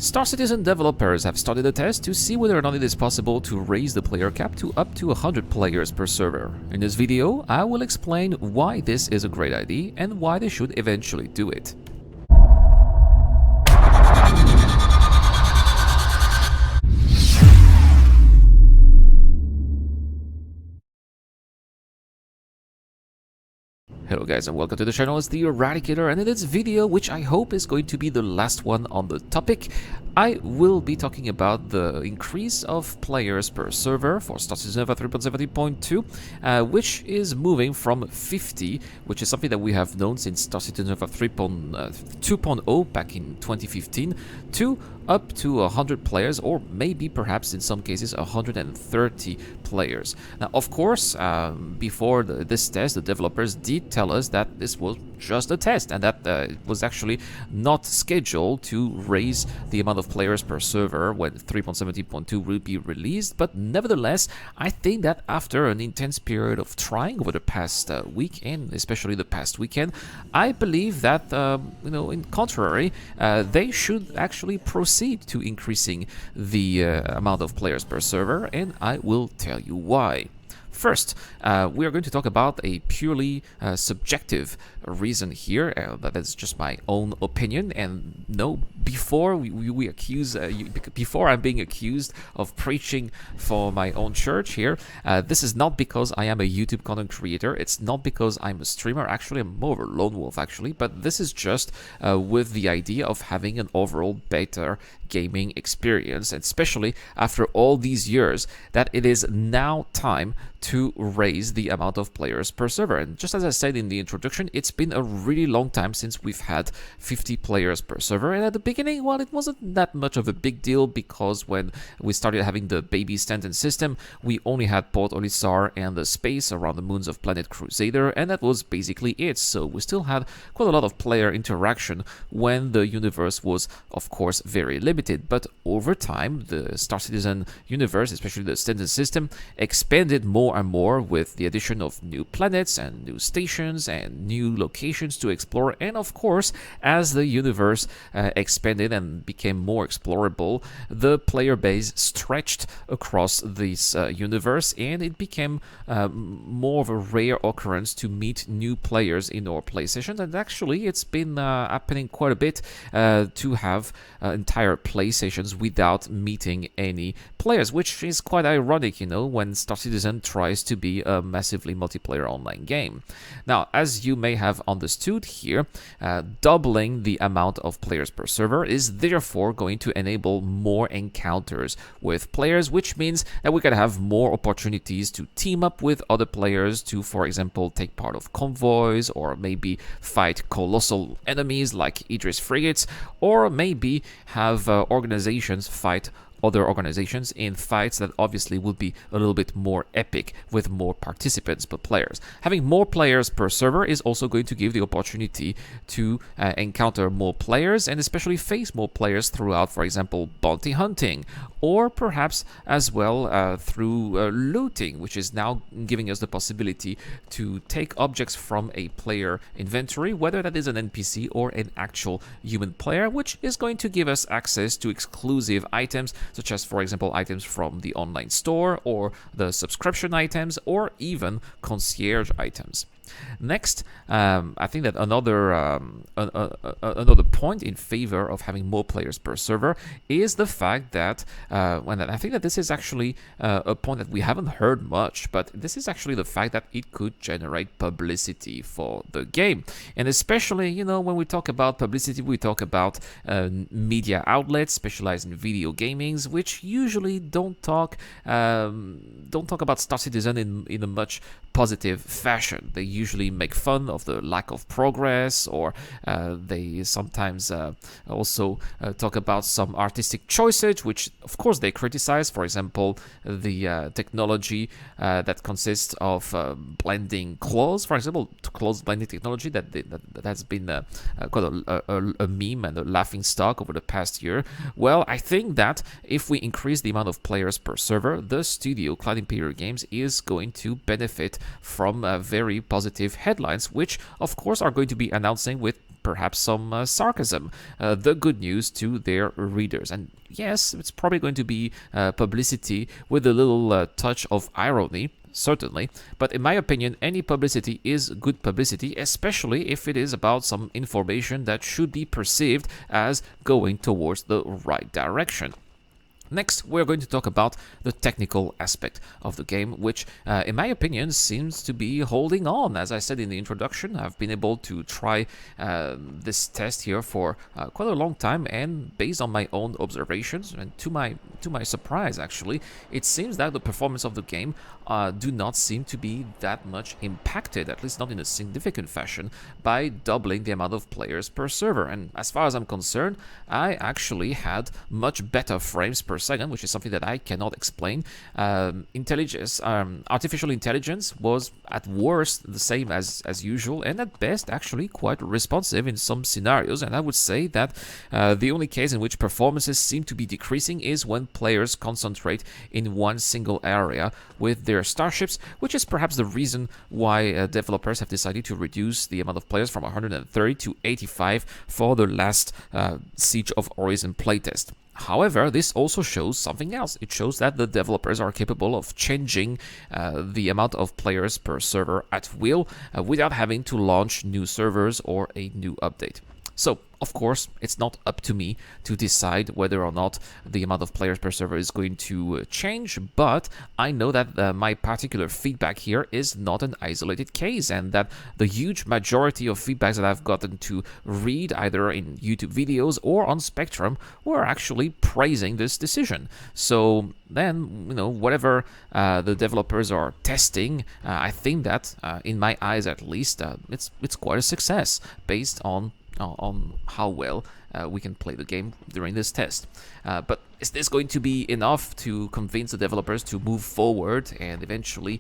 StarCitizen developers have started a test to see whether or not it is possible to raise the player cap to up to 100 players per server. In this video, I will explain why this is a great idea and why they should eventually do it. Hello guys and welcome to the channel. It's the Eradicator, and in this video, which I hope is going to be the last one on the topic, I will be talking about the increase of players per server for StarCitizen 3.70.2, which is moving from 50, which is something that we have known since StarCitizen 3.2.0 back in 2015, to up to 100 players, or maybe perhaps in some cases 130 players. Now, of course, before this test, the developers did tell us that this was just a test and that it was actually not scheduled to raise the amount of players per server when 3.70.2 will be released. But nevertheless, I think that after an intense period of trying over the past week, and especially the past weekend, I believe that in contrary, they should actually proceed to increasing the amount of players per server, and I will tell you why. First, we are going to talk about a purely subjective reason here. That is just my own opinion, and no, before before I'm being accused of preaching for my own church here, this is not because I am a YouTube content creator. It's not because I'm a streamer. Actually, I'm more of a lone wolf, actually. But this is just with the idea of having an overall better gaming experience, and especially after all these years, that it is now time to raise the amount of players per server. And just as I said in the introduction, it's been a really long time since we've had 50 players per server, and at the beginning, well, it wasn't that much of a big deal, because when we started having the baby stand-in system, we only had Port Olisar and the space around the moons of Planet Crusader, and that was basically it. So we still had quite a lot of player interaction when the universe was, of course, very limited. But over time, the StarCitizen universe, especially the stand-in system, expanded more and more with the addition of new planets and new stations and new locations to explore. And of course, as the universe expanded and became more explorable, the player base stretched across this universe, and it became more of a rare occurrence to meet new players in our play sessions. And actually, it's been happening quite a bit to have entire play sessions without meeting any players, which is quite ironic, when StarCitizen tries to be a massively multiplayer online game. Now, as you may have understood here, doubling the amount of players per server is therefore going to enable more encounters with players, which means that we can have more opportunities to team up with other players to, for example, take part of convoys, or maybe fight colossal enemies like Idris frigates, or maybe have organizations fight other organizations in fights that obviously would be a little bit more epic with more participants per players. Having more players per server is also going to give the opportunity to encounter more players, and especially face more players throughout, for example, bounty hunting, or perhaps as well through looting, which is now giving us the possibility to take objects from a player inventory, whether that is an NPC or an actual human player, which is going to give us access to exclusive items, such as, for example, items from the online store, or the subscription items, or even concierge items. Next, I think that another point in favor of having more players per server is the fact that, and I think that this is actually a point that we haven't heard much, but this is actually the fact that it could generate publicity for the game. And especially, when we talk about publicity, we talk about media outlets specialized in video gaming, which usually don't talk about StarCitizen in a much positive fashion. They usually make fun of the lack of progress, or they sometimes also talk about some artistic choices, which of course they criticize. For example, the technology that consists of blending clothes, for example, clothes blending technology that has been quite a meme and a laughing stock over the past year. Well, I think that if we increase the amount of players per server, the studio, Cloud Imperial Games, is going to benefit from very positive headlines, which of course are going to be announcing with perhaps some sarcasm, the good news to their readers. And yes, it's probably going to be publicity with a little touch of irony, certainly, but in my opinion, any publicity is good publicity, especially if it is about some information that should be perceived as going towards the right direction. Next, we're going to talk about the technical aspect of the game, which, in my opinion, seems to be holding on. As I said in the introduction, I've been able to try this test here for quite a long time, and based on my own observations, and to my surprise, actually, it seems that the performance of the game do not seem to be that much impacted, at least not in a significant fashion, by doubling the amount of players per server. And as far as I'm concerned, I actually had much better frames per second, which is something that I cannot explain. Artificial intelligence was at worst the same as usual, and at best actually quite responsive in some scenarios. And I would say that the only case in which performances seem to be decreasing is when players concentrate in one single area with their starships, which is perhaps the reason why developers have decided to reduce the amount of players from 130 to 85 for the last Siege of Orison playtest. However, this also shows something else. It shows that the developers are capable of changing the amount of players per server at will without having to launch new servers or a new update. So, of course, it's not up to me to decide whether or not the amount of players per server is going to change, but I know that my particular feedback here is not an isolated case, and that the huge majority of feedbacks that I've gotten to read either in YouTube videos or on Spectrum were actually praising this decision. So then, whatever the developers are testing, I think that, in my eyes at least, it's quite a success based on how well we can play the game during this test. But is this going to be enough to convince the developers to move forward and eventually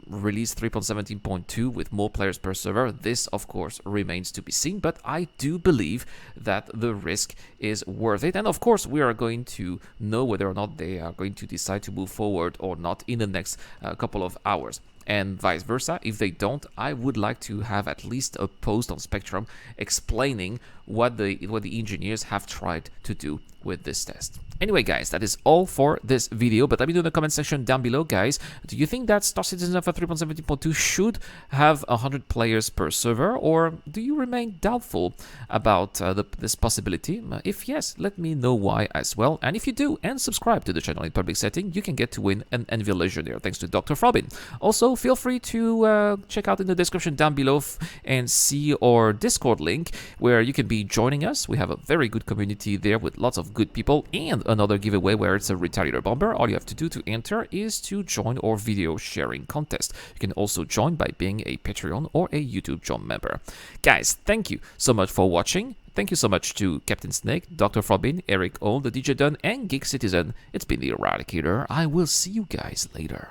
release 3.17.2 with more players per server? This, of course, remains to be seen, but I do believe that the risk is worth it. And of course, we are going to know whether or not they are going to decide to move forward or not in the next couple of hours. And vice versa, if they don't, I would like to have at least a post on Spectrum explaining what the engineers have tried to do with this test. Anyway, guys, that is all for this video, but let me know in the comment section down below, guys. Do you think that StarCitizen Alpha 3.17.2 should have 100 players per server, or do you remain doubtful about this possibility? If yes, let me know why as well. And if you do, and subscribe to the channel in public setting, you can get to win an Envy Legionnaire thanks to Dr. Robin. Also, feel free to check out in the description down below and see our Discord link, where you can be joining us. We have a very good community there with lots of good people, and another giveaway where it's a Retaliator bomber. All you have to do to enter is to join our video sharing contest. You can also join by being a Patreon or a YouTube John member. Guys, thank you so much for watching. Thank you so much to Captain Snake, Dr. Robin, Eric Old, the DJ Dunn, and Geek Citizen. It's been the Eradicator. I will see you guys later.